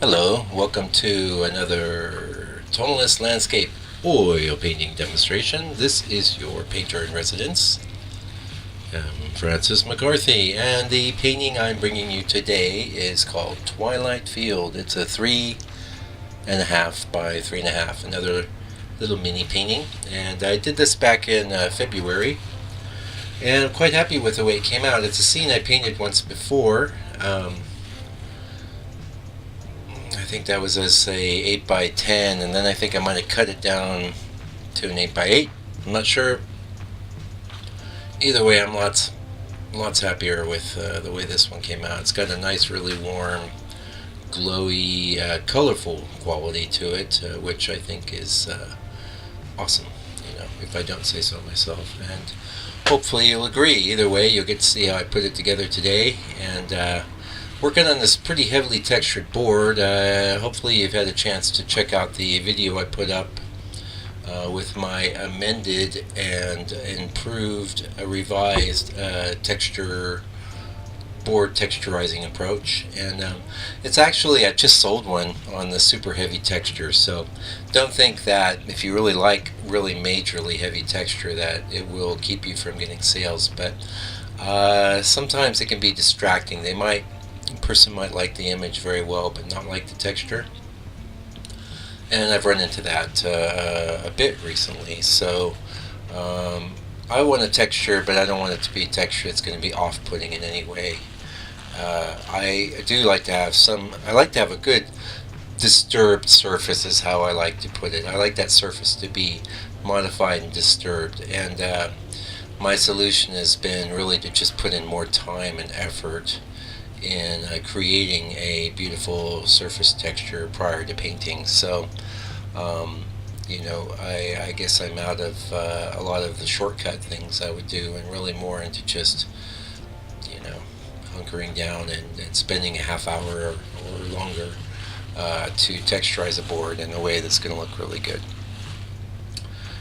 Hello, welcome to another Tonalist landscape oil painting demonstration. This is your painter in residence, Francis McCarthy, and the painting I'm bringing you today is called Twilight Field. It's a 3.5 by 3.5, another little mini painting, and I did this back in February, and I'm quite happy with the way it came out. It's a scene I painted once before. I think that was as a 8 by 10, and then I think I might have cut it down to an 8 by 8. I'm not sure. Either way, I'm lots happier with the way this one came out. It's got a nice, really warm, glowy, colorful quality to it, which I think is awesome. If I don't say so myself, and hopefully you'll agree. Either way, you'll get to see how I put it together today, and working on this pretty heavily textured board. Hopefully you've had a chance to check out the video I put up with my amended and improved, revised board texturizing approach. And it's actually, I just sold one on the super heavy texture, so don't think that if you really like really majorly heavy texture that it will keep you from getting sales, but sometimes it can be distracting. A person might like the image very well but not like the texture, and I've run into that a bit recently. So I want a texture, but I don't want it to be a texture that's going to be off-putting in any way. I do like to have a good disturbed surface, is how I like to put it. I like that surface to be modified and disturbed, and my solution has been really to just put in more time and effort in creating a beautiful surface texture prior to painting. So I guess I'm out of a lot of the shortcut things I would do, and really more into just hunkering down and spending a half hour or longer to texturize a board in a way that's going to look really good.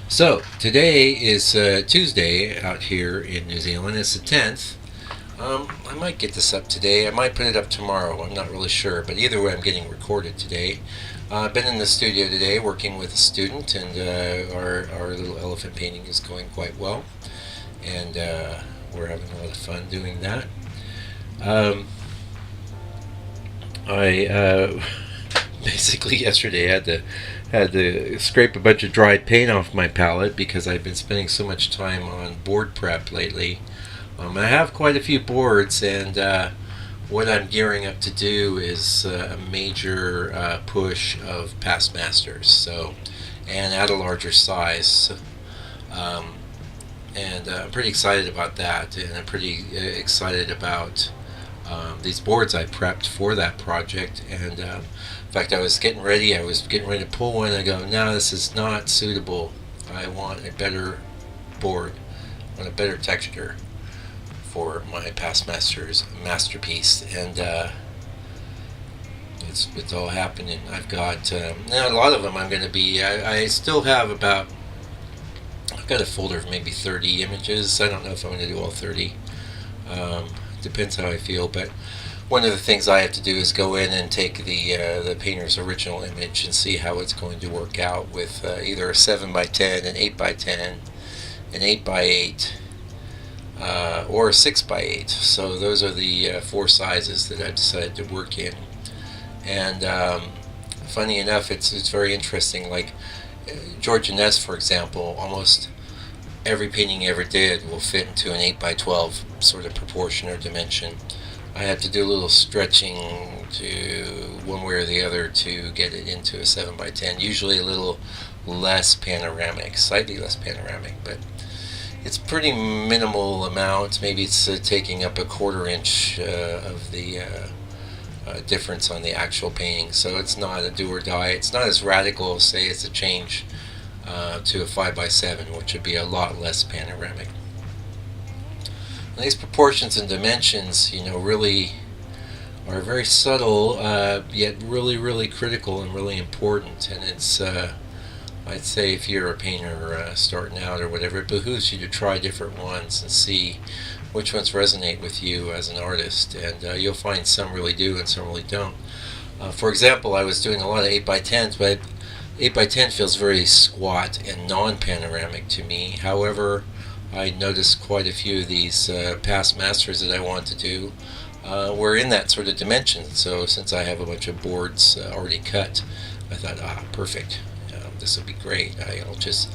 So today is Tuesday out here in New Zealand. It's the 10th. I might get this up today. I might put it up tomorrow. I'm not really sure, but either way, I'm getting recorded today. I've been in the studio today working with a student, and our little elephant painting is going quite well, and we're having a lot of fun doing that. I basically yesterday had to scrape a bunch of dried paint off my palette because I've been spending so much time on board prep lately. I have quite a few boards, and what I'm gearing up to do is a major push of past masters, and at a larger size. And I'm pretty excited about that, and I'm pretty excited about these boards I prepped for that project. And in fact, I was getting ready to pull one, and I go, no, this is not suitable. I want a better board, I want a better texture for my past master's masterpiece, and it's all happening. I've got now a lot of them. I'm going to be. I still have about. I've got a folder of maybe 30 images. I don't know if I'm going to do all 30. Depends how I feel. But one of the things I have to do is go in and take the painter's original image and see how it's going to work out with either a 7 by 10, an 8 by 10, an 8 by 8. Or a 6 by 8. So those are the 4 sizes that I've decided to work in. And funny enough, it's very interesting. Like George Ness, for example, almost every painting he ever did will fit into an 8 by 12 sort of proportion or dimension. I had to do a little stretching to one way or the other to get it into a 7 by 10. Usually a little less panoramic, slightly less panoramic, but it's pretty minimal amount. Maybe it's taking up a 1/4 inch of the difference on the actual painting. So it's not a do or die. It's not as radical as, say, it's a change to a 5 by 7, which would be a lot less panoramic. And these proportions and dimensions, really are very subtle, yet really, really critical and really important. And it's I'd say if you're a painter starting out or whatever, it behooves you to try different ones and see which ones resonate with you as an artist, and you'll find some really do and some really don't. For example, I was doing a lot of 8x10s, but 8x10 feels very squat and non-panoramic to me. However, I noticed quite a few of these past masters that I want to do were in that sort of dimension. So since I have a bunch of boards already cut, I thought, perfect. This will be great. I'll just,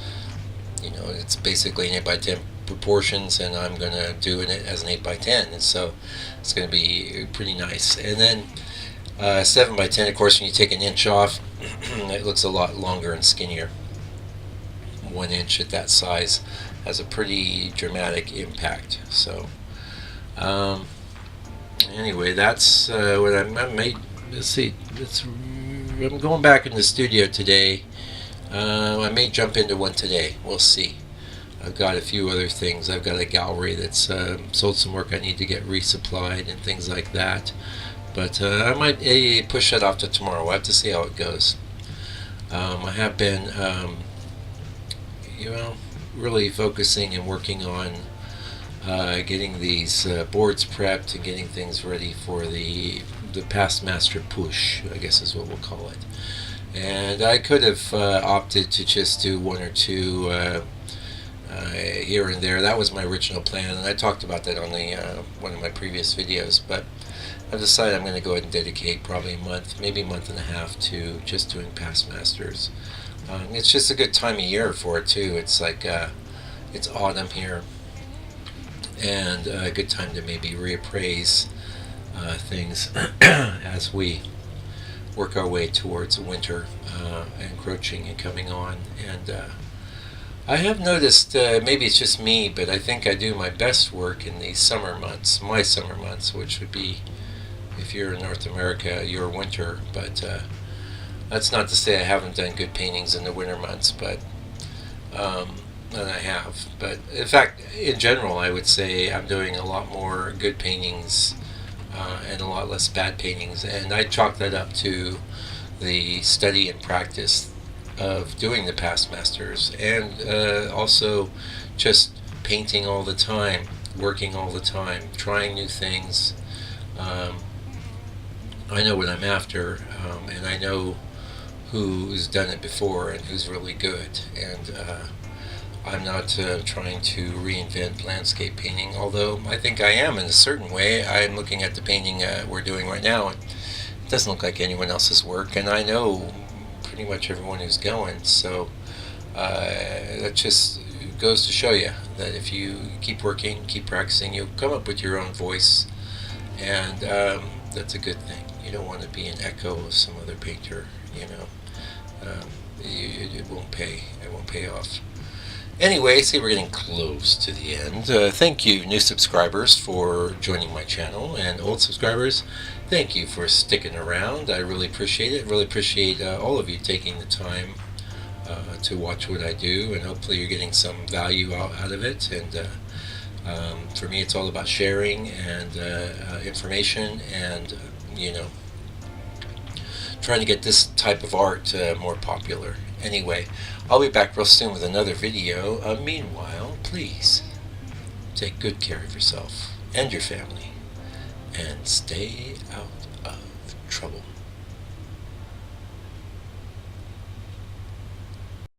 it's basically an 8x10 proportions, and I'm going to do it as an 8x10, and so it's going to be pretty nice. And then 7x10, of course, when you take an inch off, it looks a lot longer and skinnier. 1 inch at that size has a pretty dramatic impact. So anyway, that's what I made. Let's see. I'm going back in the studio today. I may jump into one today. We'll see. I've got a few other things. I've got a gallery that's sold some work I need to get resupplied and things like that. But I might push that off to tomorrow. We'll have to see how it goes. I have been, really focusing and working on getting these boards prepped and getting things ready for the past master push, I guess is what we'll call it. And I could have opted to just do one or two here and there. That was my original plan, and I talked about that on the one of my previous videos. But I've decided I'm going to go ahead and dedicate probably a month, maybe a month and a half, to just doing past masters. It's just a good time of year for it too. It's like it's autumn here, and a good time to maybe reappraise things as we work our way towards winter encroaching and coming on. And I have noticed, maybe it's just me, but I think I do my best work in the summer months, my summer months, which would be, if you're in North America, your winter. But that's not to say I haven't done good paintings in the winter months, but and I have. But in fact, in general, I would say I'm doing a lot more good paintings and a lot less bad paintings, and I chalk that up to the study and practice of doing the past masters, and also just painting all the time, working all the time, trying new things. I know what I'm after, and I know who's done it before and who's really good, and I'm not trying to reinvent landscape painting, although I think I am in a certain way. I'm looking at the painting we're doing right now, and it doesn't look like anyone else's work, and I know pretty much everyone who's going. So that just goes to show you that if you keep working, keep practicing, you'll come up with your own voice, and that's a good thing. You don't want to be an echo of some other painter, it won't pay. It won't pay off. Anyway, see, we're getting close to the end. Thank you, new subscribers, for joining my channel, and old subscribers, thank you for sticking around. I really appreciate it. Really appreciate all of you taking the time to watch what I do, and hopefully you're getting some value out of it. And for me, it's all about sharing and information, and trying to get this type of art more popular. Anyway, I'll be back real soon with another video. Meanwhile, please take good care of yourself and your family, and stay out of trouble.